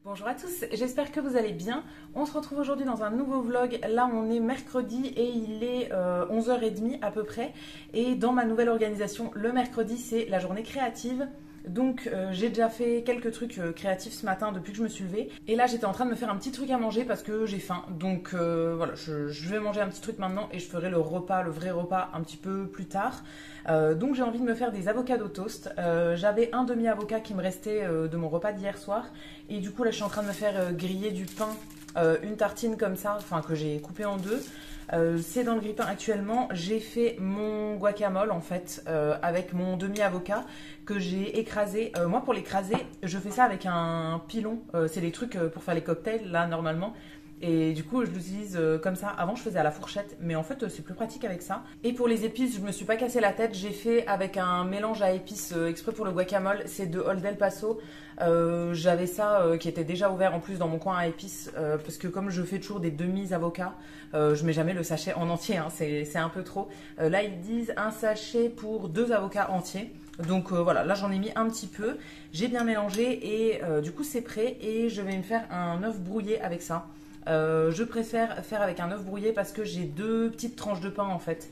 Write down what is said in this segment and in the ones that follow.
Bonjour à tous, j'espère que vous allez bien. On se retrouve aujourd'hui dans un nouveau vlog. Là, on est mercredi et il est 11h30 à peu près. Et dans ma nouvelle organisation, le mercredi, c'est la journée créative. Donc j'ai déjà fait quelques trucs créatifs ce matin depuis que je me suis levée. Et là, j'étais en train de me faire un petit truc à manger parce que j'ai faim. Donc voilà, je vais manger un petit truc maintenant et je ferai le repas, le vrai repas, un petit peu plus tard. Donc j'ai envie de me faire des avocats au toast. J'avais un demi-avocat qui me restait de mon repas d'hier soir. Et du coup, là, je suis en train de me faire griller du pain, une tartine comme ça, enfin que j'ai coupé en deux. C'est dans le grille-pain actuellement. J'ai fait mon guacamole en fait avec mon demi-avocat que j'ai écrasé. Moi, pour l'écraser, je fais ça avec un pilon. C'est les trucs pour faire les cocktails là normalement. Et du coup, je l'utilise comme ça. Avant, je faisais à la fourchette, mais en fait, c'est plus pratique avec ça. Et pour les épices, je me suis pas cassé la tête. J'ai fait avec un mélange à épices exprès pour le guacamole. C'est de Old El Paso. J'avais ça qui était déjà ouvert en plus dans mon coin à épices parce que comme je fais toujours des demi-avocats, je mets jamais le sachet en entier. Hein, c'est un peu trop. Là, ils disent un sachet pour 2 avocats entiers. Donc voilà, là j'en ai mis un petit peu. J'ai bien mélangé et du coup c'est prêt. Et je vais me faire un œuf brouillé avec ça. Je préfère faire avec un œuf brouillé parce que j'ai 2 petites tranches de pain en fait.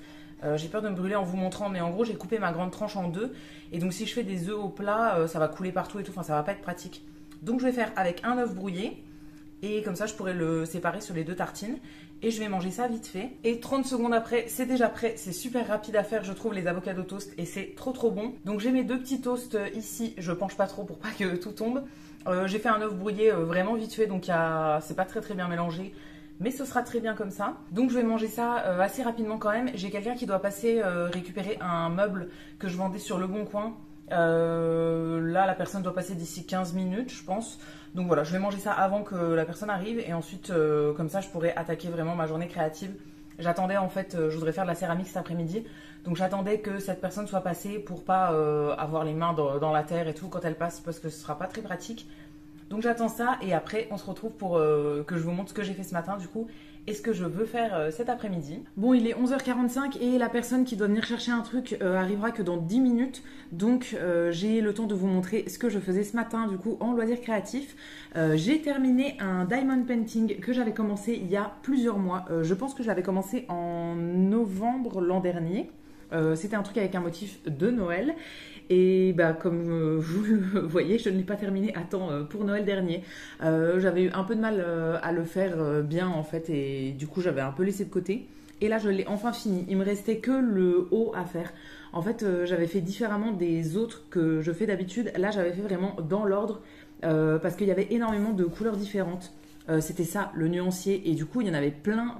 J'ai peur de me brûler en vous montrant, mais en gros j'ai coupé ma grande tranche en 2. Et donc si je fais des œufs au plat, ça va couler partout et tout, enfin ça va pas être pratique. Donc je vais faire avec un œuf brouillé. Et comme ça je pourrai le séparer sur les 2 tartines. Et je vais manger ça vite fait. Et 30 secondes après, c'est déjà prêt. C'est super rapide à faire, je trouve, les avocats au toast. Et c'est trop bon. Donc j'ai mes 2 petits toasts ici. Je penche pas trop pour pas que tout tombe. J'ai fait un œuf brouillé vraiment vite fait, donc c'est pas très bien mélangé, mais ce sera très bien comme ça. Donc je vais manger ça assez rapidement quand même. J'ai quelqu'un qui doit passer récupérer un meuble que je vendais sur Le Bon Coin. Là, la personne doit passer d'ici 15 minutes, je pense. Donc voilà, je vais manger ça avant que la personne arrive et ensuite, comme ça, je pourrai attaquer vraiment ma journée créative. J'attendais en fait, je voudrais faire de la céramique cet après-midi, donc j'attendais que cette personne soit passée pour pas avoir les mains dans la terre et tout quand elle passe parce que ce sera pas très pratique. Donc j'attends ça et après on se retrouve pour que je vous montre ce que j'ai fait ce matin du coup et ce que je veux faire cet après-midi. Bon, il est 11h45 et la personne qui doit venir chercher un truc arrivera que dans 10 minutes. Donc j'ai le temps de vous montrer ce que je faisais ce matin du coup en loisir créatif. J'ai terminé un diamond painting que j'avais commencé il y a plusieurs mois. Je pense que je l'avais commencé en novembre l'an dernier. C'était un truc avec un motif de Noël. Et bah, comme vous le voyez, je ne l'ai pas terminé à temps pour Noël dernier. J'avais eu un peu de mal à le faire bien en fait et du coup j'avais un peu laissé de côté. Et là je l'ai enfin fini. Il me restait que le haut à faire. En fait j'avais fait différemment des autres que je fais d'habitude. Là j'avais fait vraiment dans l'ordre parce qu'il y avait énormément de couleurs différentes. C'était ça le nuancier et du coup il y en avait plein.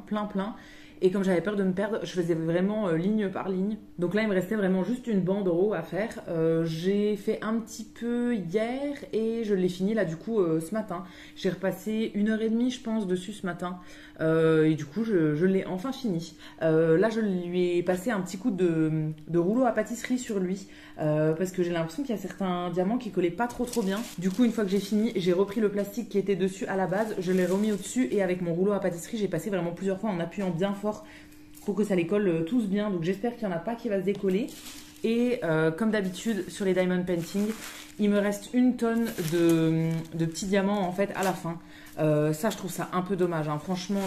Et comme j'avais peur de me perdre, je faisais vraiment ligne par ligne. Donc là, il me restait vraiment juste une bande en haut à faire. J'ai fait un petit peu hier et je l'ai fini là du coup ce matin. J'ai repassé 1h30 je pense dessus ce matin. Et du coup, je l'ai enfin fini. Là, je lui ai passé un petit coup de rouleau à pâtisserie sur lui. Parce que j'ai l'impression qu'il y a certains diamants qui collaient pas trop bien. Du coup, une fois que j'ai fini, j'ai repris le plastique qui était dessus à la base, je l'ai remis au-dessus et avec mon rouleau à pâtisserie, j'ai passé vraiment plusieurs fois en appuyant bien fort pour que ça les colle tous bien. Donc j'espère qu'il n'y en a pas qui va se décoller. Et comme d'habitude sur les diamond painting, il me reste une tonne de petits diamants en fait à la fin. Ça, je trouve ça un peu dommage, hein. Franchement...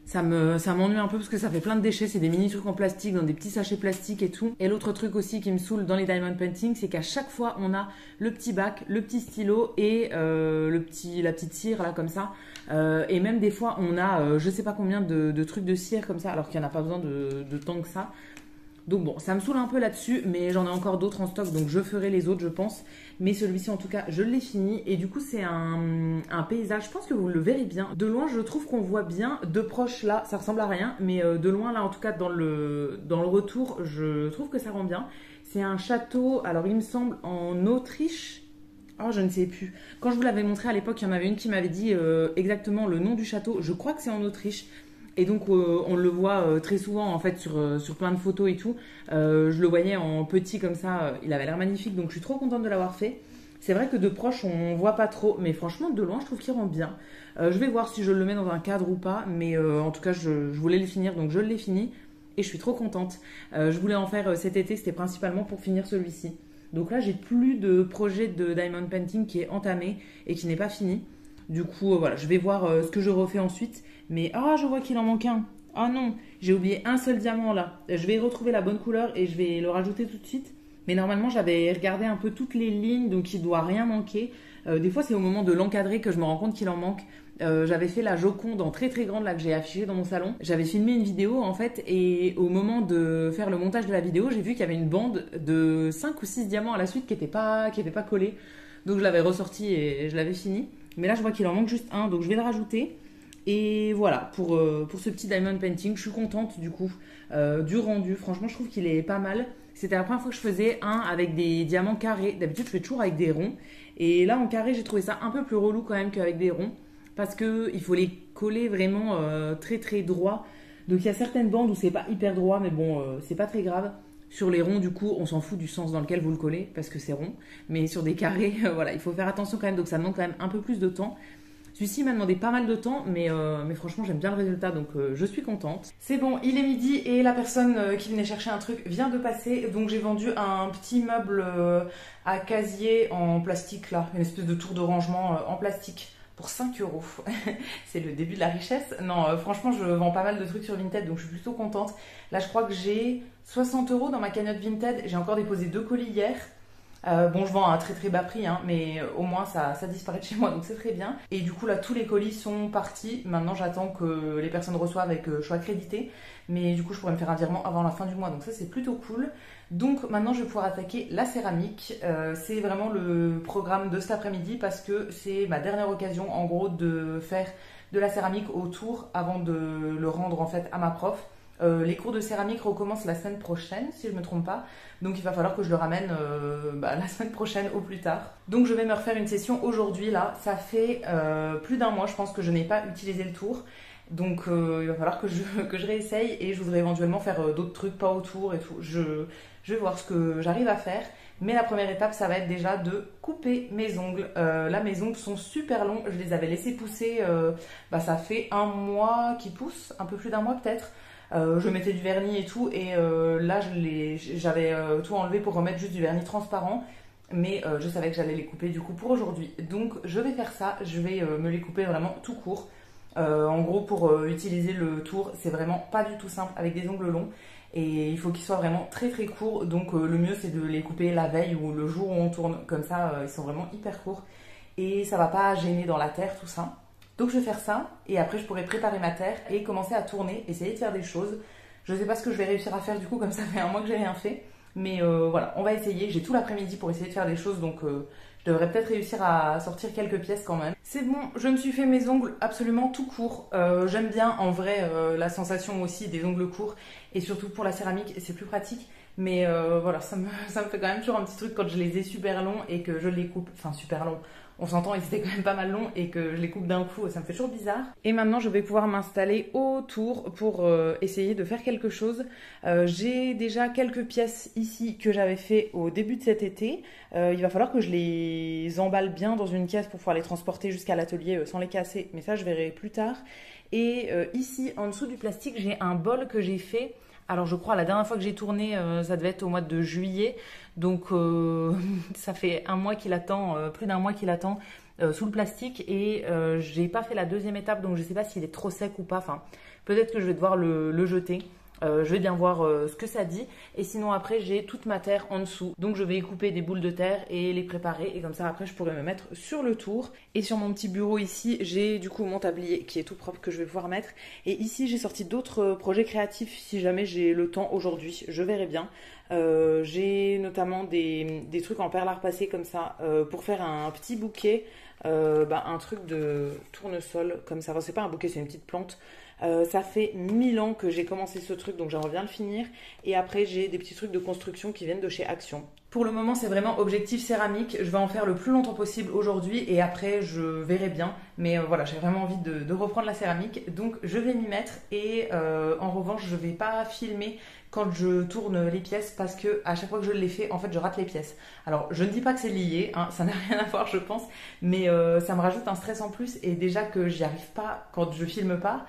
ça m'ennuie un peu parce que ça fait plein de déchets, c'est des mini trucs en plastique, dans des petits sachets plastiques et tout. Et l'autre truc aussi qui me saoule dans les diamond painting, c'est qu'à chaque fois on a le petit bac, le petit stylo et la petite cire là comme ça. Et même des fois on a je sais pas combien de trucs de cire comme ça alors qu'il n'y en a pas besoin de tant que ça. Donc bon, ça me saoule un peu là-dessus, mais j'en ai encore d'autres en stock, donc je ferai les autres, je pense. Mais celui-ci, en tout cas, je l'ai fini. Et du coup, c'est un paysage, je pense que vous le verrez bien. De loin, je trouve qu'on voit bien. De proche, là, ça ressemble à rien. Mais de loin, là, en tout cas, dans le retour, je trouve que ça rend bien. C'est un château, alors il me semble, en Autriche. Oh, je ne sais plus. Quand je vous l'avais montré à l'époque, il y en avait une qui m'avait dit exactement le nom du château. Je crois que c'est en Autriche. Et donc on le voit très souvent en fait sur plein de photos et tout. Je le voyais en petit comme ça, il avait l'air magnifique, donc je suis trop contente de l'avoir fait. C'est vrai que de proche on voit pas trop, mais franchement de loin je trouve qu'il rend bien. Je vais voir si je le mets dans un cadre ou pas, mais en tout cas je voulais le finir, donc je l'ai fini et je suis trop contente. Je voulais en faire cet été, c'était principalement pour finir celui-ci. Donc là, j'ai plus de projet de diamond painting qui est entamé et qui n'est pas fini. Du coup, voilà, je vais voir ce que je refais ensuite. Mais je vois qu'il en manque un. Ah non, j'ai oublié un seul diamant là. Je vais retrouver la bonne couleur et je vais le rajouter tout de suite. Mais normalement, j'avais regardé un peu toutes les lignes, donc il doit rien manquer. Des fois, c'est au moment de l'encadrer que je me rends compte qu'il en manque. J'avais fait la Joconde en très très grande là que j'ai affichée dans mon salon. J'avais filmé une vidéo en fait et au moment de faire le montage de la vidéo, j'ai vu qu'il y avait une bande de 5 ou 6 diamants à la suite qui était pas collée. Donc je l'avais ressorti et je l'avais fini. Mais là, je vois qu'il en manque juste un, donc je vais le rajouter. Et voilà, pour ce petit diamond painting, je suis contente du coup du rendu. Franchement, je trouve qu'il est pas mal. C'était la première fois que je faisais un avec des diamants carrés. D'habitude, je fais toujours avec des ronds. Et là, en carré, j'ai trouvé ça un peu plus relou quand même qu'avec des ronds. Parce qu'il faut les coller vraiment très très droit. Donc il y a certaines bandes où c'est pas hyper droit, mais bon, c'est pas très grave. Sur les ronds, du coup, on s'en fout du sens dans lequel vous le collez, parce que c'est rond. Mais sur des carrés, voilà, il faut faire attention quand même. Donc ça demande quand même un peu plus de temps. Celui-ci m'a demandé pas mal de temps, mais franchement, j'aime bien le résultat, donc je suis contente. C'est bon, il est midi et la personne qui venait chercher un truc vient de passer. Donc j'ai vendu un petit meuble à casier en plastique, là, une espèce de tour de rangement en plastique. Pour 5 €. C'est le début de la richesse. Non, franchement, je vends pas mal de trucs sur Vinted, donc je suis plutôt contente. Là, je crois que j'ai 60 € dans ma cagnotte Vinted. J'ai encore déposé 2 colis hier. Bon, je vends à un très très bas prix, hein, mais au moins ça disparaît de chez moi, donc c'est très bien. Et du coup, là, tous les colis sont partis. Maintenant, j'attends que les personnes reçoivent et que je sois accréditée. Mais du coup, je pourrais me faire un virement avant la fin du mois, donc ça, c'est plutôt cool. Donc maintenant, je vais pouvoir attaquer la céramique. C'est vraiment le programme de cet après-midi parce que c'est ma dernière occasion, en gros, de faire de la céramique autour avant de le rendre en fait à ma prof. Les cours de céramique recommencent la semaine prochaine, si je ne me trompe pas. Donc il va falloir que je le ramène la semaine prochaine au plus tard. Donc je vais me refaire une session aujourd'hui là. Ça fait plus d'un mois, je pense, que je n'ai pas utilisé le tour. Donc il va falloir que je réessaye et je voudrais éventuellement faire d'autres trucs, pas autour et tout. Je vais voir ce que j'arrive à faire. Mais la première étape, ça va être déjà de couper mes ongles. Là, mes ongles sont super longs. Je les avais laissés pousser, ça fait un mois qu'ils poussent, un peu plus d'un mois peut-être. Je mettais du vernis et tout. Et là, j'avais tout enlevé pour remettre juste du vernis transparent. Mais je savais que j'allais les couper du coup pour aujourd'hui. Donc, je vais faire ça. Je vais me les couper vraiment tout court. En gros, pour utiliser le tour, c'est vraiment pas du tout simple avec des ongles longs. Et il faut qu'ils soient vraiment très très courts. Donc le mieux c'est de les couper la veille ou le jour où on tourne. Comme ça ils sont vraiment hyper courts. Et ça va pas gêner dans la terre tout ça. Donc je vais faire ça. Et après je pourrai préparer ma terre et commencer à tourner. Essayer de faire des choses. Je sais pas ce que je vais réussir à faire du coup, comme ça fait un mois que j'ai rien fait. Mais voilà, on va essayer. J'ai tout l'après-midi pour essayer de faire des choses. Donc je devrais peut-être réussir à sortir quelques pièces quand même. C'est bon, je me suis fait mes ongles absolument tout courts. J'aime bien en vrai la sensation aussi des ongles courts. Et surtout pour la céramique, c'est plus pratique. Mais voilà, ça me fait quand même toujours un petit truc quand je les ai super longs et que je les coupe. Enfin super longs. On s'entend, ils étaient quand même pas mal longs et que je les coupe d'un coup, ça me fait toujours bizarre. Et maintenant, je vais pouvoir m'installer autour pour essayer de faire quelque chose. J'ai déjà quelques pièces ici que j'avais fait au début de cet été. Il va falloir que je les emballe bien dans une caisse pour pouvoir les transporter jusqu'à l'atelier sans les casser. Mais ça, je verrai plus tard. Et ici, en dessous du plastique, j'ai un bol que j'ai fait. Alors je crois la dernière fois que j'ai tourné, ça devait être au mois de juillet. Donc ça fait un mois qu'il attend, plus d'un mois qu'il attend sous le plastique. Et j'ai pas fait la deuxième étape, donc je sais pas s'il est trop sec ou pas. Enfin, peut-être que je vais devoir le jeter. Je vais bien voir ce que ça dit. Et sinon après j'ai toute ma terre en dessous. Donc je vais y couper des boules de terre et les préparer. Et comme ça après je pourrai me mettre sur le tour. Et sur mon petit bureau ici j'ai du coup mon tablier qui est tout propre que je vais pouvoir mettre. Et ici j'ai sorti d'autres projets créatifs si jamais j'ai le temps aujourd'hui. Je verrai bien. J'ai notamment des trucs en perles à repasser comme ça pour faire un petit bouquet. Un truc de tournesol comme ça. Enfin, c'est pas un bouquet, c'est une petite plante. Ça fait 1000 ans que j'ai commencé ce truc, donc j'aimerais bien le finir. Et après, j'ai des petits trucs de construction qui viennent de chez Action. Pour le moment, c'est vraiment objectif céramique. Je vais en faire le plus longtemps possible aujourd'hui et après, je verrai bien. Mais voilà, j'ai vraiment envie de reprendre la céramique. Donc, je vais m'y mettre et en revanche, je vais pas filmer quand je tourne les pièces parce que à chaque fois que je les fais, en fait, je rate les pièces. Alors, je ne dis pas que c'est lié, hein, ça n'a rien à voir, je pense, mais ça me rajoute un stress en plus et déjà que j'y arrive pas quand je filme pas,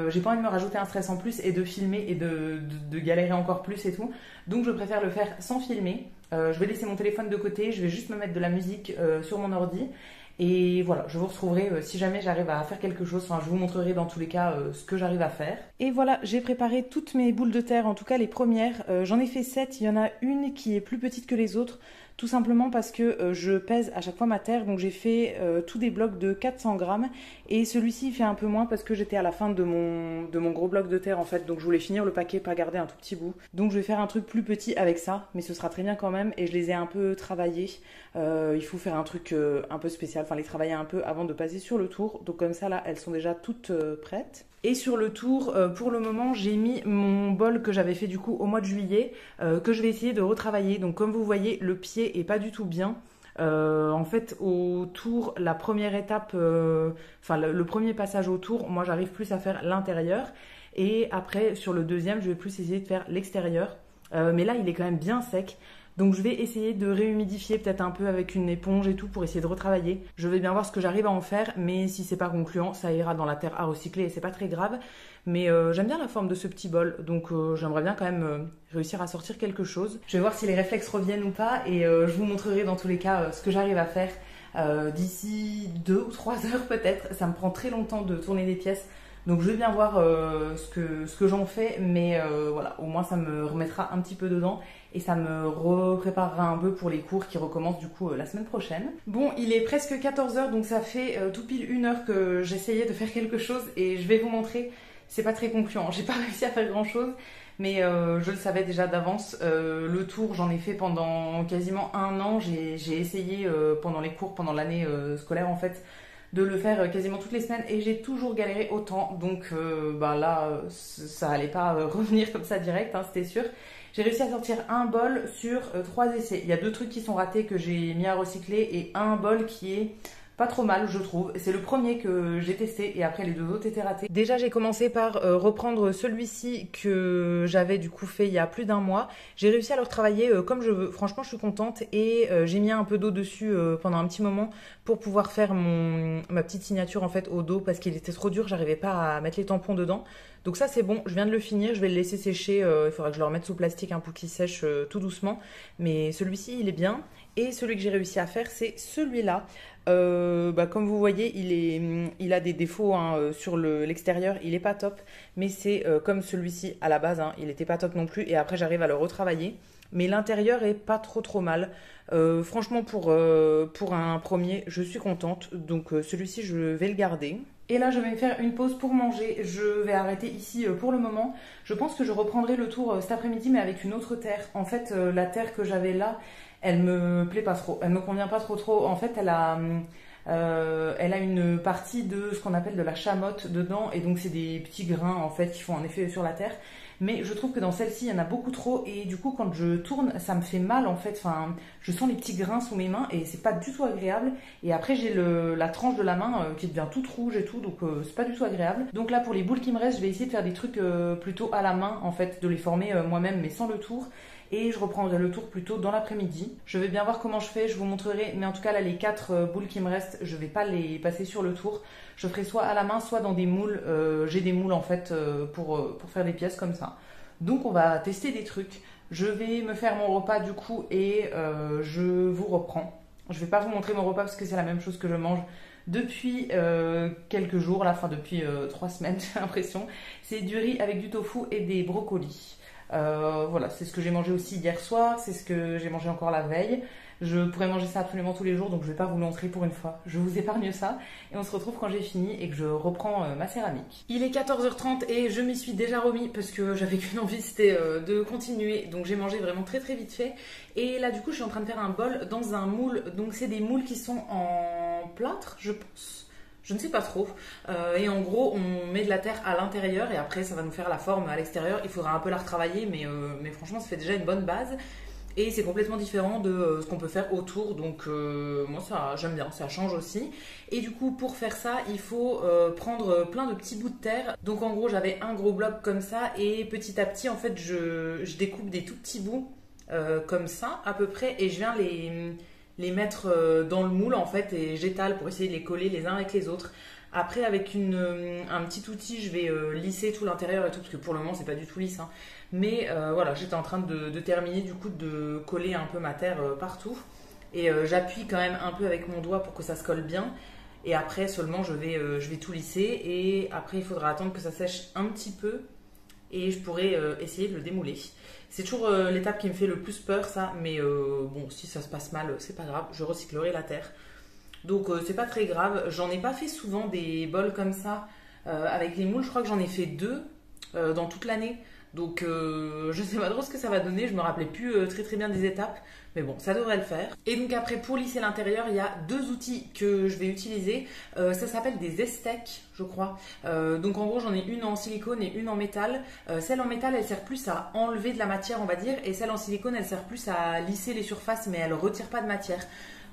j'ai pas envie de me rajouter un stress en plus et de filmer et de galérer encore plus et tout. Donc, je préfère le faire sans filmer. Je vais laisser mon téléphone de côté, je vais juste me mettre de la musique sur mon ordi. Et voilà, je vous retrouverai si jamais j'arrive à faire quelque chose. Enfin, je vous montrerai dans tous les cas ce que j'arrive à faire. Et voilà, j'ai préparé toutes mes boules de terre, en tout cas les premières. J'en ai fait 7, il y en a une qui est plus petite que les autres. Tout simplement parce que je pèse à chaque fois ma terre. Donc j'ai fait tous des blocs de 400 grammes. Et celui-ci il fait un peu moins parce que j'étais à la fin de mon gros bloc de terre en fait. Donc je voulais finir le paquet, pas garder un tout petit bout. Donc je vais faire un truc plus petit avec ça. Mais ce sera très bien quand même. Et je les ai un peu travaillés. Il faut faire un truc un peu spécial. Enfin les travailler un peu avant de passer sur le tour. Donc comme ça là, elles sont déjà toutes prêtes. Et sur le tour, pour le moment, j'ai mis mon bol que j'avais fait du coup au mois de juillet, que je vais essayer de retravailler. Donc comme vous voyez, le pied est pas du tout bien. En fait, au tour, la première étape, enfin le premier passage au tour, moi j'arrive plus à faire l'intérieur. Et après, sur le deuxième, je vais plus essayer de faire l'extérieur. Mais là, il est quand même bien sec. Donc je vais essayer de réhumidifier peut-être un peu avec une éponge et tout pour essayer de retravailler. Je vais bien voir ce que j'arrive à en faire, mais si c'est pas concluant, ça ira dans la terre à recycler et c'est pas très grave. Mais j'aime bien la forme de ce petit bol, donc j'aimerais bien quand même réussir à sortir quelque chose. Je vais voir si les réflexes reviennent ou pas et je vous montrerai dans tous les cas ce que j'arrive à faire d'ici 2 ou 3 heures peut-être. Ça me prend très longtemps de tourner des pièces. Donc je vais bien voir ce que j'en fais, mais voilà, au moins ça me remettra un petit peu dedans et ça me repréparera un peu pour les cours qui recommencent du coup la semaine prochaine. Bon, il est presque 14 heures, donc ça fait tout pile 1 heure que j'essayais de faire quelque chose et je vais vous montrer. C'est pas très concluant, j'ai pas réussi à faire grand chose, mais je le savais déjà d'avance. Le tour, j'en ai fait pendant quasiment 1 an, j'ai essayé pendant les cours, pendant l'année scolaire en fait, de le faire quasiment toutes les semaines et j'ai toujours galéré autant, donc bah là ça allait pas revenir comme ça direct, hein, c'était sûr. J'ai réussi à sortir un bol sur 3 essais. Il y a 2 trucs qui sont ratés que j'ai mis à recycler et un bol qui est pas trop mal je trouve. C'est le premier que j'ai testé et après les 2 autres étaient ratés. Déjà j'ai commencé par reprendre celui-ci que j'avais du coup fait il y a plus d'1 mois. J'ai réussi à le retravailler comme je veux. Franchement je suis contente et j'ai mis un peu d'eau dessus pendant un petit moment pour pouvoir faire ma petite signature en fait au dos parce qu'il était trop dur, j'arrivais pas à mettre les tampons dedans. Donc ça c'est bon, je viens de le finir, je vais le laisser sécher, il faudra que je le remette sous plastique pour qu'il sèche tout doucement. Mais celui-ci il est bien et celui que j'ai réussi à faire c'est celui-là. Comme vous voyez, il a des défauts hein, sur l'extérieur, il est pas top, mais c'est comme celui-ci à la base, hein, il était pas top non plus, et après j'arrive à le retravailler. Mais l'intérieur est pas trop mal. Franchement, pour un premier, je suis contente, donc celui-ci je vais le garder. Et là, je vais me faire une pause pour manger. Je vais arrêter ici pour le moment. Je pense que je reprendrai le tour cet après-midi, mais avec une autre terre. En fait, la terre que j'avais là, elle me plaît pas trop. Elle me convient pas trop. En fait, elle a une partie de ce qu'on appelle de la chamotte dedans. Et donc, c'est des petits grains, en fait, qui font un effet sur la terre. Mais je trouve que dans celle-ci, il y en a beaucoup trop. Et du coup, quand je tourne, ça me fait mal, en fait. Enfin, je sens les petits grains sous mes mains et c'est pas du tout agréable. Et après, j'ai la tranche de la main qui devient toute rouge et tout. Donc, c'est pas du tout agréable. Donc là, pour les boules qui me restent, je vais essayer de faire des trucs plutôt à la main, en fait. De les former moi-même, mais sans le tour. Et je reprendrai le tour plutôt dans l'après-midi. Je vais bien voir comment je fais, je vous montrerai. Mais en tout cas, là, les 4 boules qui me restent, je vais pas les passer sur le tour. Je ferai soit à la main, soit dans des moules. J'ai des moules, en fait, pour faire des pièces comme ça. Donc, on va tester des trucs. Je vais me faire mon repas, du coup, et je vous reprends. Je vais pas vous montrer mon repas parce que c'est la même chose que je mange depuis quelques jours, depuis 3 semaines, j'ai l'impression. C'est du riz avec du tofu et des brocolis. Voilà, c'est ce que j'ai mangé aussi hier soir, c'est ce que j'ai mangé encore la veille. Je pourrais manger ça absolument tous les jours, donc je vais pas vous le montrer pour une fois. Je vous épargne ça et on se retrouve quand j'ai fini et que je reprends ma céramique. Il est 14h30 et je m'y suis déjà remis parce que j'avais qu'une envie, c'était de continuer. Donc j'ai mangé vraiment très vite fait. Et là du coup je suis en train de faire un bol dans un moule. Donc c'est des moules qui sont en plâtre, je pense. Je ne sais pas trop. Et en gros, on met de la terre à l'intérieur et après, ça va nous faire la forme à l'extérieur. Il faudra un peu la retravailler, mais franchement, ça fait déjà une bonne base. Et c'est complètement différent de ce qu'on peut faire autour. Donc, moi, ça, j'aime bien. Ça change aussi. Et du coup, pour faire ça, il faut prendre plein de petits bouts de terre. Donc, en gros, j'avais un gros bloc comme ça. Et petit à petit, en fait, je découpe des tout petits bouts comme ça, à peu près. Et je viens les mettre dans le moule en fait et j'étale pour essayer de les coller les uns avec les autres. Après avec un petit outil je vais lisser tout l'intérieur et tout parce que pour le moment c'est pas du tout lisse hein. Mais voilà, j'étais en train de terminer du coup de coller un peu ma terre partout et j'appuie quand même un peu avec mon doigt pour que ça se colle bien. Et après seulement je vais tout lisser et après il faudra attendre que ça sèche un petit peu et je pourrai essayer de le démouler. C'est toujours l'étape qui me fait le plus peur ça, mais bon si ça se passe mal c'est pas grave, je recyclerai la terre. Donc c'est pas très grave, j'en ai pas fait souvent des bols comme ça avec les moules, je crois que j'en ai fait 2 dans toute l'année. Donc je sais pas trop ce que ça va donner, je me rappelais plus très bien des étapes, mais bon, ça devrait le faire. Et donc après pour lisser l'intérieur, il y a 2 outils que je vais utiliser. Ça s'appelle des Estec, je crois. Donc en gros j'en ai une en silicone et une en métal. Celle en métal elle sert plus à enlever de la matière on va dire, et celle en silicone elle sert plus à lisser les surfaces mais elle retire pas de matière.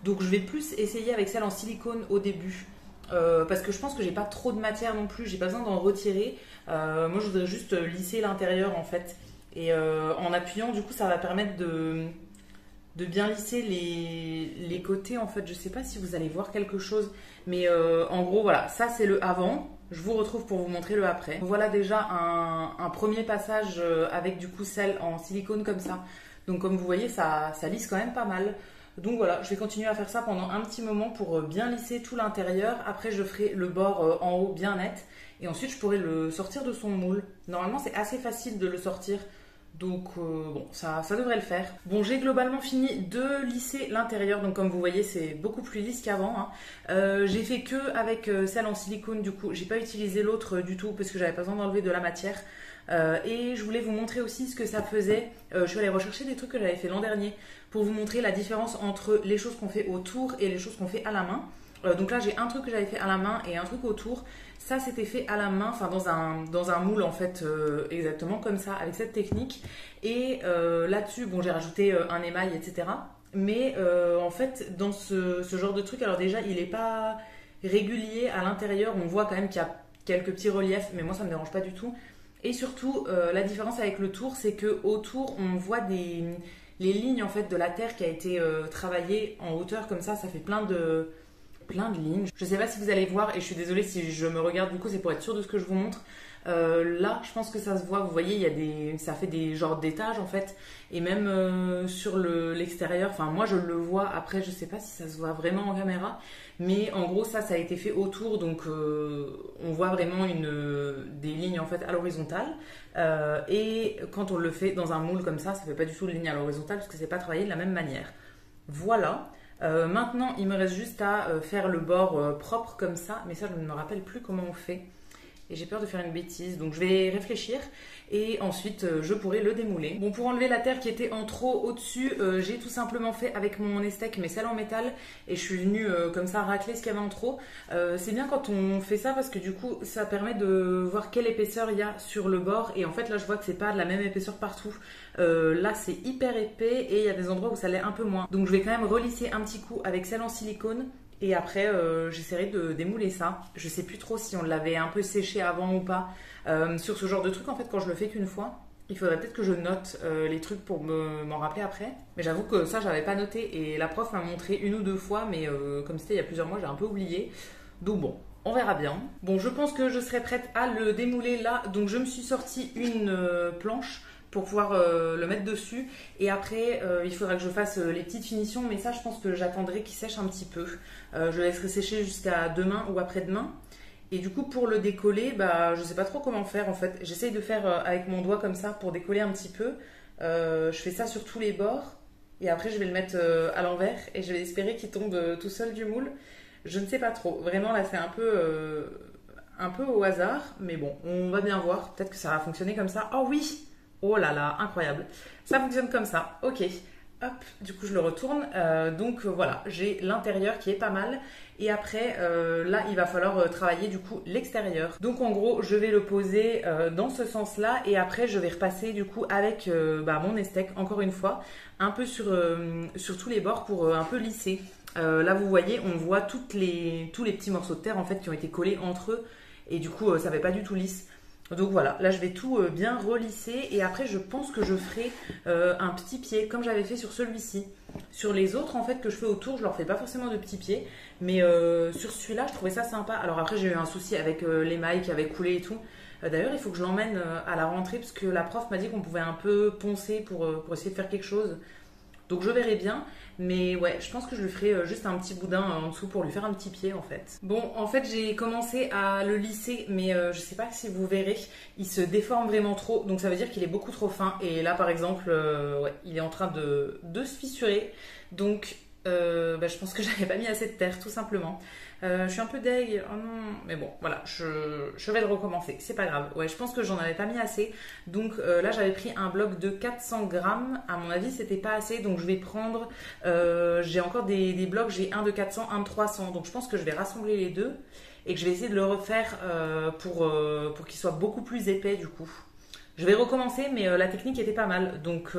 Donc je vais plus essayer avec celle en silicone au début. Parce que je pense que j'ai pas trop de matière non plus, j'ai pas besoin d'en retirer. Moi je voudrais juste lisser l'intérieur en fait. Et en appuyant du coup ça va permettre de bien lisser les côtés en fait. Je sais pas si vous allez voir quelque chose, mais en gros voilà, ça c'est le avant. Je vous retrouve pour vous montrer le après. Voilà déjà un premier passage avec du coup celle en silicone comme ça. Donc comme vous voyez ça lisse quand même pas mal. Donc voilà, je vais continuer à faire ça pendant un petit moment pour bien lisser tout l'intérieur. Après, je ferai le bord en haut bien net. Et ensuite, je pourrai le sortir de son moule. Normalement, c'est assez facile de le sortir. Donc bon, ça devrait le faire. Bon, j'ai globalement fini de lisser l'intérieur. Donc comme vous voyez, c'est beaucoup plus lisse qu'avant. Hein. J'ai fait que avec celle en silicone. Du coup, j'ai pas utilisé l'autre du tout parce que j'avais pas besoin d'enlever de la matière. Et je voulais vous montrer aussi ce que ça faisait. Je suis allée rechercher des trucs que j'avais fait l'an dernier pour vous montrer la différence entre les choses qu'on fait au tour et les choses qu'on fait à la main. Donc là j'ai un truc que j'avais fait à la main et un truc au tour. Ça c'était fait à la main, enfin dans un moule en fait, exactement comme ça, avec cette technique. Et là-dessus, bon j'ai rajouté un émail, etc. Mais en fait dans ce genre de truc, alors déjà il n'est pas régulier à l'intérieur. On voit quand même qu'il y a quelques petits reliefs, mais moi ça ne me dérange pas du tout. Et surtout, la différence avec le tour, c'est qu'au tour, on voit les lignes en fait de la terre qui a été travaillée en hauteur comme ça fait plein de lignes. Je sais pas si vous allez voir et je suis désolée si je me regarde, du coup c'est pour être sûre de ce que je vous montre. Là je pense que ça se voit, vous voyez, ça fait des genres d'étages en fait, et même sur l'extérieur, enfin moi je le vois, après je sais pas si ça se voit vraiment en caméra, mais en gros ça a été fait autour, donc on voit vraiment des lignes en fait à l'horizontale, et quand on le fait dans un moule comme ça fait pas du tout de lignes à l'horizontale parce que c'est pas travaillé de la même manière. Voilà. Maintenant il me reste juste à faire le bord propre comme ça, mais ça je ne me rappelle plus comment on fait. Et j'ai peur de faire une bêtise, donc je vais réfléchir et ensuite je pourrai le démouler. Bon, pour enlever la terre qui était en trop au-dessus, j'ai tout simplement fait avec mon Estec, mais celle en métal, et je suis venue comme ça racler ce qu'il y avait en trop. C'est bien quand on fait ça parce que du coup ça permet de voir quelle épaisseur il y a sur le bord, et en fait là je vois que c'est pas de la même épaisseur partout. Là c'est hyper épais et il y a des endroits où ça l'est un peu moins. Donc je vais quand même relisser un petit coup avec celle en silicone. Et après, j'essaierai de démouler ça. Je sais plus trop si on l'avait un peu séché avant ou pas. Sur ce genre de truc, en fait, quand je le fais qu'une fois, il faudrait peut-être que je note les trucs pour m'en rappeler après. Mais j'avoue que ça, j'avais pas noté. Et la prof m'a montré 1 ou 2 fois, mais comme c'était il y a plusieurs mois, j'ai un peu oublié. Donc bon, on verra bien. Bon, je pense que je serai prête à le démouler là. Donc je me suis sorti une planche pour pouvoir le mettre dessus, et après il faudra que je fasse les petites finitions, mais ça je pense que j'attendrai qu'il sèche un petit peu. Je laisserai sécher jusqu'à demain ou après-demain, et du coup pour le décoller, je sais pas trop comment faire en fait. J'essaye de faire avec mon doigt comme ça pour décoller un petit peu. Je fais ça sur tous les bords et après je vais le mettre à l'envers et je vais espérer qu'il tombe tout seul du moule. Je ne sais pas trop, vraiment là c'est un peu au hasard, mais bon, on va bien voir, peut-être que ça va fonctionner comme ça. Oh oui! Oh là là, incroyable. Ça fonctionne comme ça. Ok. Hop, du coup je le retourne. Donc voilà, j'ai l'intérieur qui est pas mal. Et après, là, il va falloir travailler du coup l'extérieur. Donc en gros, je vais le poser dans ce sens-là. Et après, je vais repasser du coup avec mon Estec, encore une fois, un peu sur tous les bords pour un peu lisser. Là, vous voyez, on voit tous les petits morceaux de terre en fait qui ont été collés entre eux. Et du coup, ça fait pas du tout lisse. Donc voilà, là je vais tout bien relisser et après je pense que je ferai un petit pied comme j'avais fait sur celui-ci. Sur les autres en fait que je fais autour, je leur fais pas forcément de petits pieds, mais sur celui-là je trouvais ça sympa. Alors après j'ai eu un souci avec l'émail qui avait coulé et tout. D'ailleurs il faut que je l'emmène à la rentrée parce que la prof m'a dit qu'on pouvait un peu poncer pour essayer de faire quelque chose. Donc je verrai bien, mais ouais, je pense que je lui ferai juste un petit boudin en dessous pour lui faire un petit pied en fait. Bon, en fait j'ai commencé à le lisser, mais je sais pas si vous verrez, il se déforme vraiment trop, donc ça veut dire qu'il est beaucoup trop fin. Et là par exemple, ouais, il est en train de se fissurer, donc je pense que j'avais pas mis assez de terre tout simplement. Je suis un peu deg, oh non, mais bon, voilà, je vais le recommencer, c'est pas grave. Ouais, je pense que j'en avais pas mis assez, donc là j'avais pris un bloc de 400 grammes, à mon avis c'était pas assez, donc je vais prendre, j'ai encore des blocs, j'ai un de 400, un de 300, donc je pense que je vais rassembler les deux et que je vais essayer de le refaire pour qu'il soit beaucoup plus épais du coup. Je vais recommencer, mais la technique était pas mal, donc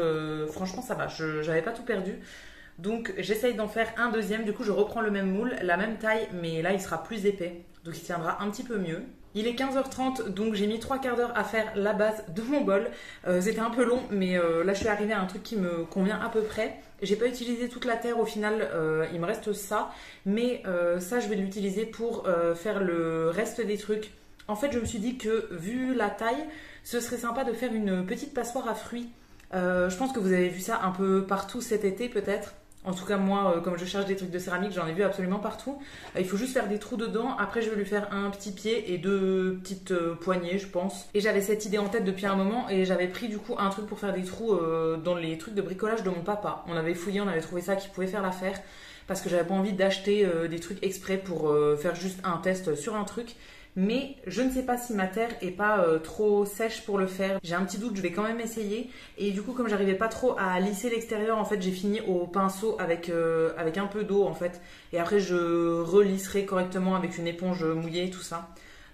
franchement ça va, j'avais pas tout perdu. Donc j'essaye d'en faire un deuxième, du coup je reprends le même moule, la même taille, mais là il sera plus épais, donc il tiendra un petit peu mieux. Il est 15h30, donc j'ai mis 3/4 d'heure à faire la base de mon bol. C'était un peu long, mais là je suis arrivée à un truc qui me convient à peu près. J'ai pas utilisé toute la terre au final, il me reste ça, mais ça je vais l'utiliser pour faire le reste des trucs. En fait je me suis dit que vu la taille, ce serait sympa de faire une petite passoire à fruits. Je pense que vous avez vu ça un peu partout cet été peut-être. En tout cas, moi, comme je cherche des trucs de céramique, j'en ai vu absolument partout. Il faut juste faire des trous dedans. Après, je vais lui faire un petit pied et deux petites poignées, je pense. Et j'avais cette idée en tête depuis un moment et j'avais pris du coup un truc pour faire des trous dans les trucs de bricolage de mon papa. On avait fouillé, on avait trouvé ça qui pouvait faire l'affaire parce que j'avais pas envie d'acheter des trucs exprès pour faire juste un test sur un truc. Mais je ne sais pas si ma terre est pas trop sèche pour le faire. J'ai un petit doute, je vais quand même essayer. Et du coup, comme j'arrivais pas trop à lisser l'extérieur, en fait, j'ai fini au pinceau avec un peu d'eau en fait. Et après, je relisserai correctement avec une éponge mouillée, tout ça.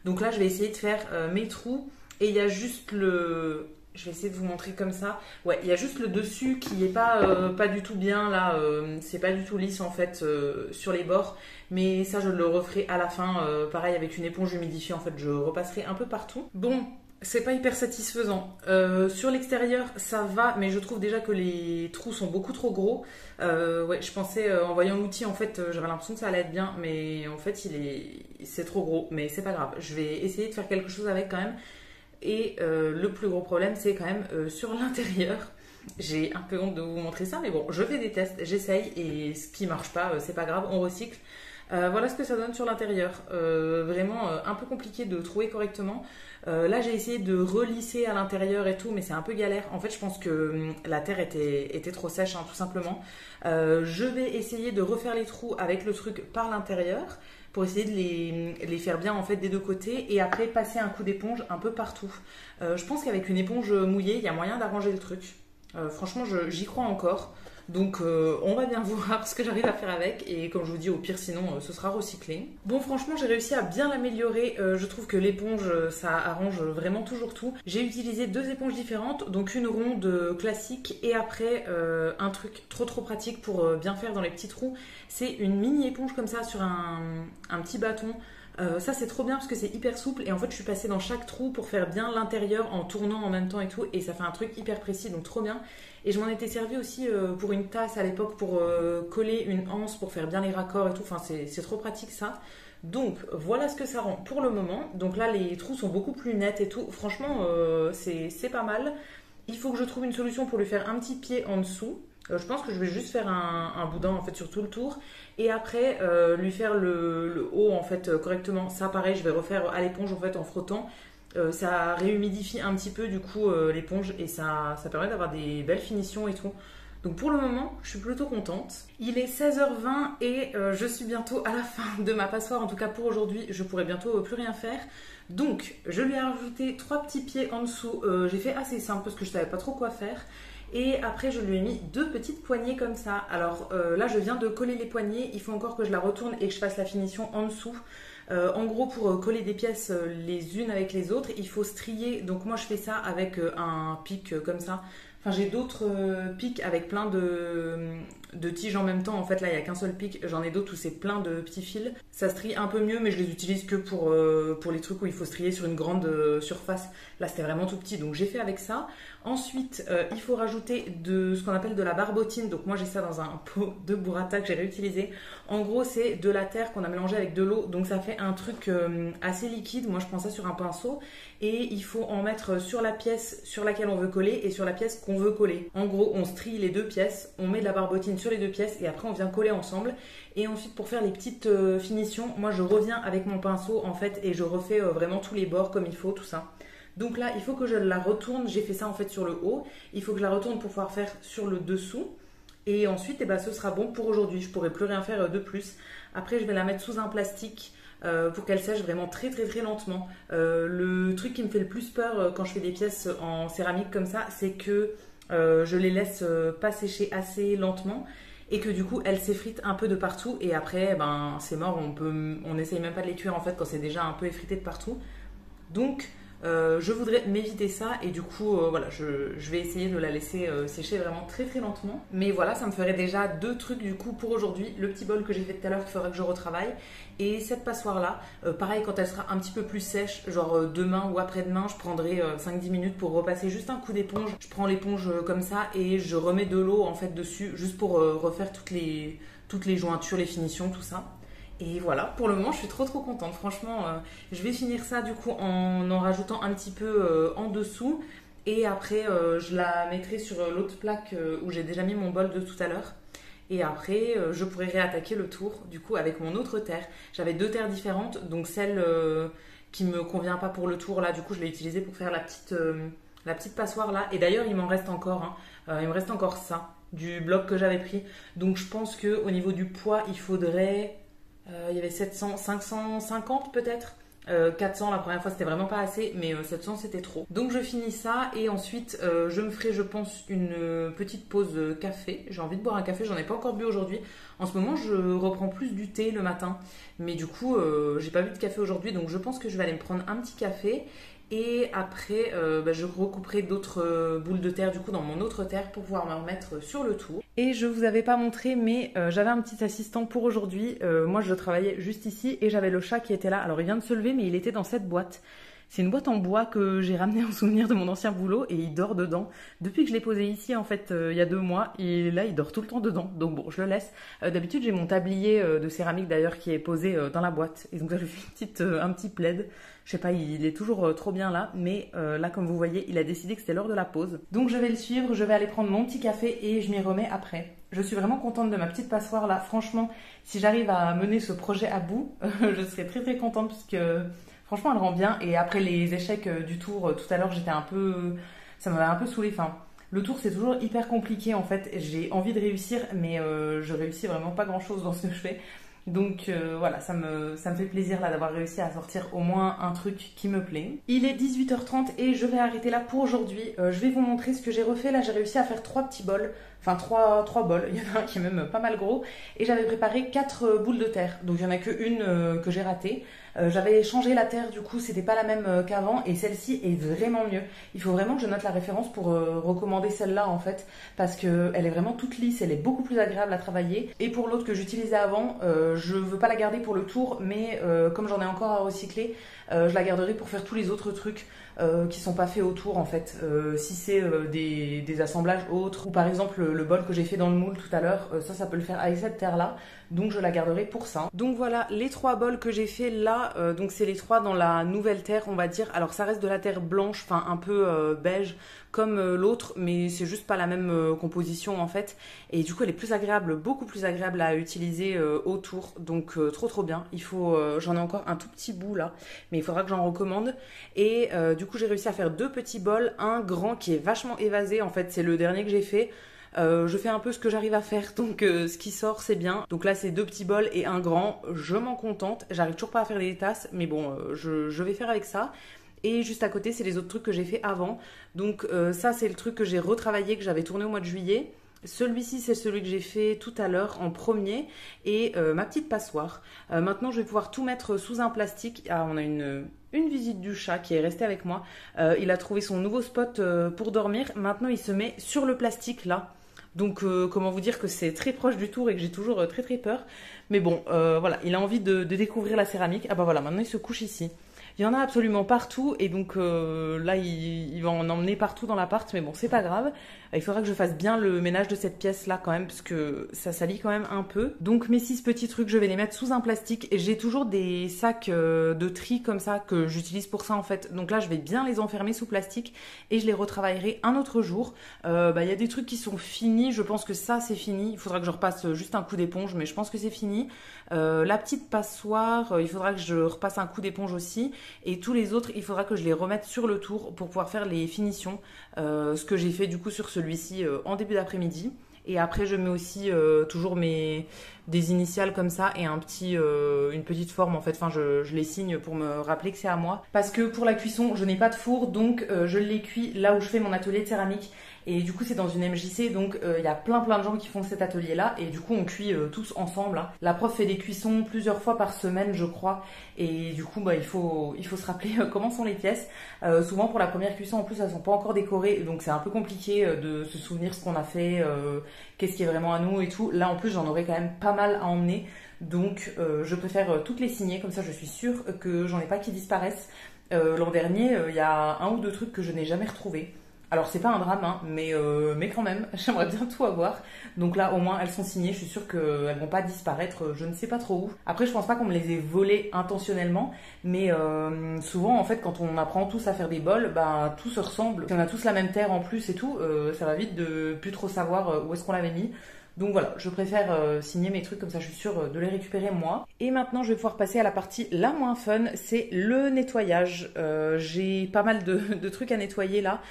Donc là, je vais essayer de faire mes trous. Et il y a juste le... Je vais essayer de vous montrer comme ça. Ouais, il y a juste le dessus qui est pas du tout bien là. C'est pas du tout lisse en fait sur les bords. Mais ça, je le referai à la fin. Pareil avec une éponge humidifiée en fait. Je repasserai un peu partout. Bon, c'est pas hyper satisfaisant. Sur l'extérieur, ça va. Mais je trouve déjà que les trous sont beaucoup trop gros. Ouais, je pensais en voyant l'outil en fait, j'avais l'impression que ça allait être bien. Mais en fait, c'est trop gros. Mais c'est pas grave. Je vais essayer de faire quelque chose avec quand même. Et le plus gros problème, c'est quand même sur l'intérieur. J'ai un peu honte de vous montrer ça, mais bon, je fais des tests, j'essaye, et ce qui marche pas, c'est pas grave, on recycle. Voilà ce que ça donne sur l'intérieur. Vraiment un peu compliqué de trouver correctement. Là, j'ai essayé de relisser à l'intérieur et tout, mais c'est un peu galère. En fait, je pense que la terre était trop sèche, hein, tout simplement. Je vais essayer de refaire les trous avec le truc par l'intérieur pour essayer de les faire bien en fait des deux côtés et après passer un coup d'éponge un peu partout. Je pense qu'avec une éponge mouillée, il y a moyen d'arranger le truc. Franchement, j'y crois encore. Donc on va bien voir ce que j'arrive à faire avec et comme je vous dis au pire sinon ce sera recyclé. Bon franchement j'ai réussi à bien l'améliorer, je trouve que l'éponge ça arrange vraiment toujours tout. J'ai utilisé deux éponges différentes, donc une ronde classique et après un truc trop pratique pour bien faire dans les petits trous. C'est une mini éponge comme ça sur un petit bâton. Ça c'est trop bien parce que c'est hyper souple et en fait je suis passée dans chaque trou pour faire bien l'intérieur en tournant en même temps et tout et ça fait un truc hyper précis donc trop bien. Et je m'en étais servi aussi pour une tasse à l'époque pour coller une anse pour faire bien les raccords et tout, enfin c'est trop pratique ça. Donc voilà ce que ça rend pour le moment. Donc là les trous sont beaucoup plus nets et tout, franchement c'est pas mal. Il faut que je trouve une solution pour lui faire un petit pied en dessous. Je pense que je vais juste faire un boudin en fait sur tout le tour et après lui faire le haut en fait correctement. Ça pareil je vais refaire à l'éponge en fait en frottant. Ça réhumidifie un petit peu du coup l'éponge et ça permet d'avoir des belles finitions et tout. Donc pour le moment, je suis plutôt contente. Il est 16h20 et je suis bientôt à la fin de ma passoire. En tout cas pour aujourd'hui, je pourrai bientôt plus rien faire. Donc je lui ai rajouté 3 petits pieds en dessous. J'ai fait assez simple parce que je savais pas trop quoi faire. Et après je lui ai mis 2 petites poignées comme ça. Alors là je viens de coller les poignées. Il faut encore que je la retourne et que je fasse la finition en dessous. En gros pour coller des pièces les unes avec les autres il faut strier, donc moi je fais ça avec un pic comme ça, Enfin, j'ai d'autres pics avec plein de tiges en même temps. En fait, là, il n'y a qu'un seul pic. J'en ai d'autres où c'est plein de petits fils. Ça se trie un peu mieux, mais je les utilise que pour les trucs où il faut se trier sur une grande surface. Là, c'était vraiment tout petit, donc j'ai fait avec ça. Ensuite, il faut rajouter de ce qu'on appelle de la barbotine. Donc moi, j'ai ça dans un pot de burrata que j'ai réutilisé. En gros, c'est de la terre qu'on a mélangée avec de l'eau. Donc ça fait un truc assez liquide. Moi, je prends ça sur un pinceau. Et il faut en mettre sur la pièce sur laquelle on veut coller et sur la pièce qu'on veut coller. En gros, on strie les deux pièces, on met de la barbotine sur les deux pièces et après on vient coller ensemble. Et ensuite, pour faire les petites finitions, moi je reviens avec mon pinceau en fait et je refais vraiment tous les bords comme il faut, tout ça. Donc là, il faut que je la retourne. J'ai fait ça en fait sur le haut. Il faut que je la retourne pour pouvoir faire sur le dessous. Et ensuite, eh ben, ce sera bon pour aujourd'hui. Je ne pourrai plus rien faire de plus. Après, je vais la mettre sous un plastique pour qu'elle sèche vraiment très très très lentement. Le truc qui me fait le plus peur quand je fais des pièces en céramique comme ça, c'est que je les laisse pas sécher assez lentement et que du coup elles s'effritent un peu de partout et après ben c'est mort, on n'essaye même pas de les cuire en fait quand c'est déjà un peu effrité de partout. Donc je voudrais m'éviter ça et du coup voilà, je vais essayer de la laisser sécher vraiment très très lentement. Mais voilà, ça me ferait déjà 2 trucs du coup pour aujourd'hui. Le petit bol que j'ai fait tout à l'heure qu'il faudra que je retravaille et cette passoire là, pareil quand elle sera un petit peu plus sèche, genre demain ou après-demain, je prendrai 5-10 minutes pour repasser juste un coup d'éponge. Je prends l'éponge comme ça et je remets de l'eau en fait dessus juste pour refaire toutes les jointures, les finitions, tout ça. Et voilà, pour le moment, je suis trop trop contente. Franchement, je vais finir ça du coup en rajoutant un petit peu en dessous. Et après, je la mettrai sur l'autre plaque où j'ai déjà mis mon bol de tout à l'heure. Et après, je pourrai réattaquer le tour du coup avec mon autre terre. J'avais 2 terres différentes, donc celle qui me convient pas pour le tour là, du coup, je l'ai utilisée pour faire la petite passoire là. Et d'ailleurs, il m'en reste encore. Il me reste encore ça du bloc que j'avais pris. Donc je pense qu'au niveau du poids, il faudrait... il y avait 700, 550 peut-être. 400 la première fois c'était vraiment pas assez, mais 700 c'était trop. Donc je finis ça et ensuite je me ferai je pense une petite pause café. J'ai envie de boire un café, j'en ai pas encore bu aujourd'hui. En ce moment je reprends plus du thé le matin, mais du coup j'ai pas bu de café aujourd'hui, donc je pense que je vais aller me prendre un petit café. Et après, je recouperai d'autres boules de terre du coup dans mon autre terre pour pouvoir me remettre sur le tour. Et je vous avais pas montré, mais j'avais un petit assistant pour aujourd'hui. Moi, je travaillais juste ici et j'avais le chat qui était là. Alors, il vient de se lever, mais il était dans cette boîte. C'est une boîte en bois que j'ai ramenée en souvenir de mon ancien boulot et il dort dedans. Depuis que je l'ai posé ici, en fait, il y a 2 mois, et là, il dort tout le temps dedans. Donc bon, je le laisse. D'habitude, j'ai mon tablier de céramique d'ailleurs qui est posé dans la boîte. Et donc là, je lui fais un petit plaid. Je sais pas, il est toujours trop bien là, mais là, comme vous voyez, il a décidé que c'était l'heure de la pause. Donc je vais le suivre, je vais aller prendre mon petit café et je m'y remets après. Je suis vraiment contente de ma petite passoire là. Franchement, si j'arrive à mener ce projet à bout, je serai très très contente parce que franchement, elle rend bien. Et après les échecs du tour, tout à l'heure, ça m'avait un peu saoulée. Enfin, le tour, c'est toujours hyper compliqué en fait. J'ai envie de réussir, mais je réussis vraiment pas grand chose dans ce que je fais. Donc voilà, ça me fait plaisir là d'avoir réussi à sortir au moins un truc qui me plaît. Il est 18h30 et je vais arrêter là pour aujourd'hui. Je vais vous montrer ce que j'ai refait. Là, j'ai réussi à faire 3 petits bols. Enfin, 3 bols. Il y en a un qui est même pas mal gros. Et j'avais préparé 4 boules de terre. Donc, il n'y en a qu'une que j'ai ratée. J'avais changé la terre, du coup, c'était pas la même qu'avant. Et celle-ci est vraiment mieux. Il faut vraiment que je note la référence pour recommander celle-là, en fait. Parce qu'elle est vraiment toute lisse. Elle est beaucoup plus agréable à travailler. Et pour l'autre que j'utilisais avant, je veux pas la garder pour le tour. Mais comme j'en ai encore à recycler, je la garderai pour faire tous les autres trucs qui sont pas faits autour en fait. Si c'est des assemblages autres ou par exemple le bol que j'ai fait dans le moule tout à l'heure, ça peut le faire avec cette terre là, donc je la garderai pour ça. Donc voilà les 3 bols que j'ai fait là, donc c'est les 3 dans la nouvelle terre on va dire. Alors ça reste de la terre blanche, enfin un peu beige comme l'autre, mais c'est juste pas la même composition en fait, et du coup elle est plus agréable, beaucoup plus agréable à utiliser autour, donc trop bien. Il faut, j'en ai encore un tout petit bout là, mais il faudra que j'en recommande. Et du coup j'ai réussi à faire 2 petits bols, un grand qui est vachement évasé en fait, c'est le dernier que j'ai fait. Je fais un peu ce que j'arrive à faire, donc ce qui sort c'est bien. Donc là c'est 2 petits bols et un grand, je m'en contente. J'arrive toujours pas à faire des tasses, mais bon je vais faire avec ça. Et juste à côté c'est les autres trucs que j'ai fait avant. Donc ça c'est le truc que j'ai retravaillé, que j'avais tourné au mois de juillet. Celui-ci c'est celui que j'ai fait tout à l'heure en premier, et ma petite passoire. Maintenant je vais pouvoir tout mettre sous un plastique. Ah, on a une visite du chat qui est resté avec moi. Il a trouvé son nouveau spot pour dormir. Maintenant, il se met sur le plastique là. Donc, comment vous dire que c'est très proche du tour et que j'ai toujours très très peur. Mais bon, voilà, il a envie de découvrir la céramique. Ah bah voilà, maintenant il se couche ici. Il y en a absolument partout et donc là, il va en emmener partout dans l'appart. Mais bon, c'est pas grave. Il faudra que je fasse bien le ménage de cette pièce-là quand même parce que ça salit quand même un peu. Donc mes 6 petits trucs, je vais les mettre sous un plastique. Et j'ai toujours des sacs de tri comme ça que j'utilise pour ça en fait. Donc là, je vais bien les enfermer sous plastique et je les retravaillerai un autre jour. Il y a des trucs qui sont finis. Je pense que ça, c'est fini. Il faudra que je repasse juste un coup d'éponge, mais je pense que c'est fini. La petite passoire, il faudra que je repasse un coup d'éponge aussi. Et tous les autres, il faudra que je les remette sur le tour pour pouvoir faire les finitions. Ce que j'ai fait du coup sur celui-ci en début d'après-midi. Et après, je mets aussi toujours des initiales comme ça et une petite forme en fait. Enfin, je les signe pour me rappeler que c'est à moi. Parce que pour la cuisson, je n'ai pas de four, donc je les cuis là où je fais mon atelier de céramique. Et du coup, c'est dans une MJC, donc il y a plein de gens qui font cet atelier-là. Et du coup, on cuit tous ensemble. Hein. La prof fait des cuissons plusieurs fois par semaine, je crois. Et du coup, il faut se rappeler comment sont les pièces. Souvent, pour la première cuisson, en plus, elles sont pas encore décorées. Donc, c'est un peu compliqué de se souvenir ce qu'on a fait, qu'est-ce qui est vraiment à nous et tout. Là, en plus, j'en aurais quand même pas mal à emmener. Donc, je préfère toutes les signer. Comme ça, je suis sûre que j'en ai pas qui disparaissent. L'an dernier, il y a 1 ou 2 trucs que je n'ai jamais retrouvés. Alors c'est pas un drame, hein, mais quand même, j'aimerais bien tout avoir. Donc là, au moins, elles sont signées. Je suis sûre qu'elles vont pas disparaître. Je ne sais pas trop où. Après, je pense pas qu'on me les ait volées intentionnellement, mais souvent, en fait, quand on apprend tous à faire des bols, tout se ressemble. Si on a tous la même terre en plus et tout, ça va vite de plus trop savoir où est-ce qu'on l'avait mis. Donc voilà, je préfère signer mes trucs comme ça, je suis sûre de les récupérer moi. Et maintenant, je vais pouvoir passer à la partie la moins fun, c'est le nettoyage. J'ai pas mal de trucs à nettoyer là.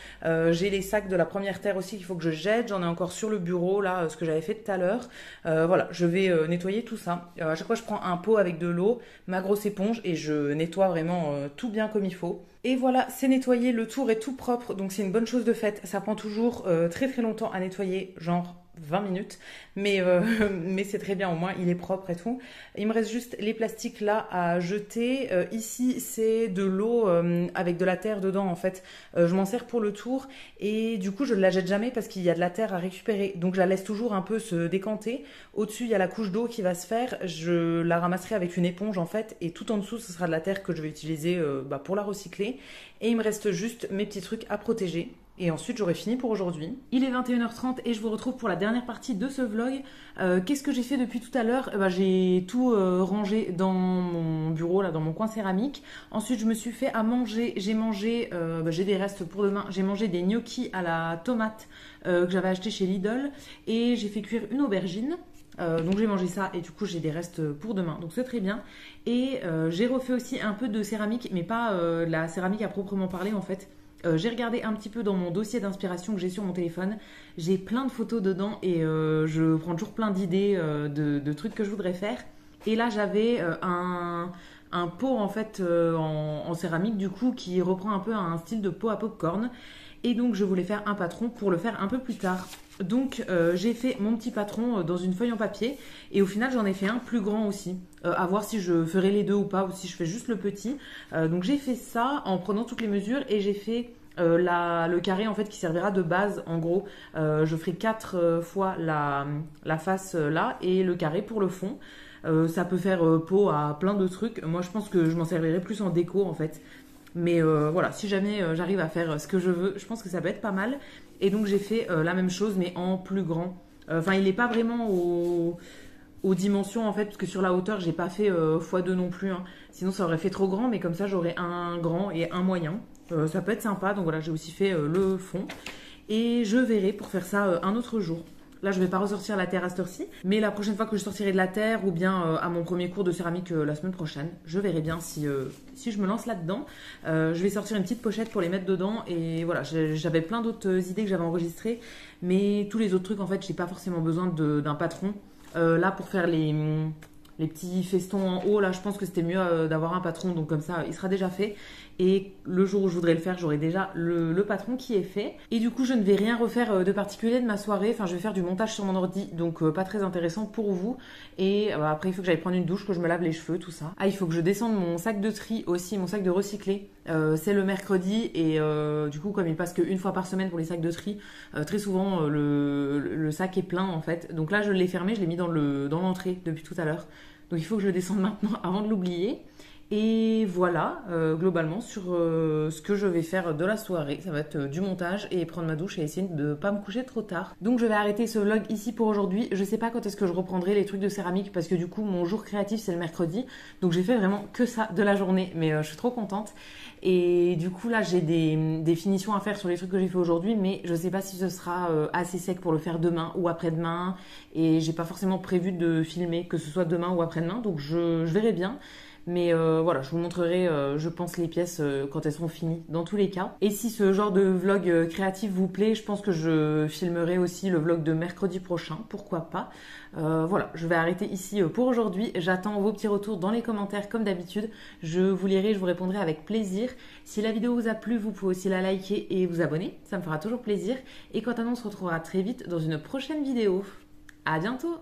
J'ai les sacs de la première terre aussi qu'il faut que je jette. J'en ai encore sur le bureau là, ce que j'avais fait tout à l'heure. Voilà, je vais nettoyer tout ça. À chaque fois, je prends un pot avec de l'eau, ma grosse éponge et je nettoie vraiment tout bien comme il faut. Et voilà, c'est nettoyé, le tour est tout propre, donc c'est une bonne chose de fait. Ça prend toujours très très longtemps à nettoyer, genre 20 minutes, mais c'est très bien, au moins il est propre et tout. Il me reste juste les plastiques là à jeter. Ici c'est de l'eau avec de la terre dedans en fait. Je m'en sers pour le tour et du coup je ne la jette jamais parce qu'il y a de la terre à récupérer. Donc je la laisse toujours un peu se décanter. Au-dessus il y a la couche d'eau qui va se faire. Je la ramasserai avec une éponge en fait et tout en dessous ce sera de la terre que je vais utiliser pour la recycler. Et il me reste juste mes petits trucs à protéger. Et ensuite, j'aurai fini pour aujourd'hui. Il est 21h30 et je vous retrouve pour la dernière partie de ce vlog. Qu'est-ce que j'ai fait depuis tout à l'heure? J'ai tout rangé dans mon bureau, là, dans mon coin céramique. Ensuite, je me suis fait à manger. J'ai mangé, j'ai des restes pour demain. J'ai mangé des gnocchis à la tomate que j'avais acheté chez Lidl. Et j'ai fait cuire une aubergine. Donc j'ai mangé ça et du coup j'ai des restes pour demain, donc c'est très bien. Et j'ai refait aussi un peu de céramique, mais pas la céramique à proprement parler en fait. J'ai regardé un petit peu dans mon dossier d'inspiration que j'ai sur mon téléphone. J'ai plein de photos dedans et je prends toujours plein d'idées de trucs que je voudrais faire. Et là j'avais un pot en fait en céramique du coup qui reprend un peu un style de pot à popcorn. Et donc je voulais faire un patron pour le faire un peu plus tard. Donc j'ai fait mon petit patron dans une feuille en papier et au final j'en ai fait un plus grand aussi. À voir si je ferai les deux ou pas ou si je fais juste le petit. Donc j'ai fait ça en prenant toutes les mesures et j'ai fait le carré en fait qui servira de base en gros. Je ferai 4 fois la face là et le carré pour le fond. Ça peut faire pot à plein de trucs. Moi je pense que je m'en servirai plus en déco en fait. Mais voilà, si jamais j'arrive à faire ce que je veux, je pense que ça peut être pas mal. Et donc j'ai fait la même chose mais en plus grand. Enfin il n'est pas vraiment aux dimensions en fait, parce que sur la hauteur j'ai pas fait x2 non plus. Hein. Sinon ça aurait fait trop grand, mais comme ça j'aurais un grand et un moyen. Ça peut être sympa, donc voilà j'ai aussi fait le fond. Et je verrai pour faire ça un autre jour. Là, je ne vais pas ressortir la terre à cette heure-ci, mais la prochaine fois que je sortirai de la terre ou bien à mon premier cours de céramique la semaine prochaine, je verrai bien si je me lance là-dedans. Je vais sortir une petite pochette pour les mettre dedans et voilà, j'avais plein d'autres idées que j'avais enregistrées, mais tous les autres trucs, en fait, j'ai pas forcément besoin d'un patron. Là, pour faire les petits festons en haut, là, je pense que c'était mieux d'avoir un patron, donc comme ça, il sera déjà fait. Et le jour où je voudrais le faire, j'aurai déjà le patron qui est fait. Et du coup, je ne vais rien refaire de particulier de ma soirée. Enfin, je vais faire du montage sur mon ordi, donc pas très intéressant pour vous. Et après, il faut que j'aille prendre une douche, que je me lave les cheveux, tout ça. Ah, il faut que je descende mon sac de tri aussi, mon sac de recyclé. C'est le mercredi et du coup, comme il passe qu'une fois par semaine pour les sacs de tri, très souvent le sac est plein en fait. Donc là, je l'ai fermé, je l'ai mis dans l'entrée depuis tout à l'heure. Donc il faut que je le descende maintenant avant de l'oublier. Et voilà, globalement, sur ce que je vais faire de la soirée. Ça va être du montage et prendre ma douche et essayer de ne pas me coucher trop tard. Donc je vais arrêter ce vlog ici pour aujourd'hui. Je sais pas quand est-ce que je reprendrai les trucs de céramique parce que du coup, mon jour créatif, c'est le mercredi. Donc j'ai fait vraiment que ça de la journée, mais je suis trop contente. Et du coup, là, j'ai des finitions à faire sur les trucs que j'ai fait aujourd'hui, mais je sais pas si ce sera assez sec pour le faire demain ou après-demain. Et j'ai pas forcément prévu de filmer, que ce soit demain ou après-demain. Donc je verrai bien. Mais voilà, je vous montrerai, je pense, les pièces quand elles seront finies, dans tous les cas. Et si ce genre de vlog créatif vous plaît, je pense que je filmerai aussi le vlog de mercredi prochain, pourquoi pas. Voilà, je vais arrêter ici pour aujourd'hui. J'attends vos petits retours dans les commentaires comme d'habitude. Je vous lirai, je vous répondrai avec plaisir. Si la vidéo vous a plu, vous pouvez aussi la liker et vous abonner, ça me fera toujours plaisir. Et quant à nous, on se retrouvera très vite dans une prochaine vidéo. À bientôt!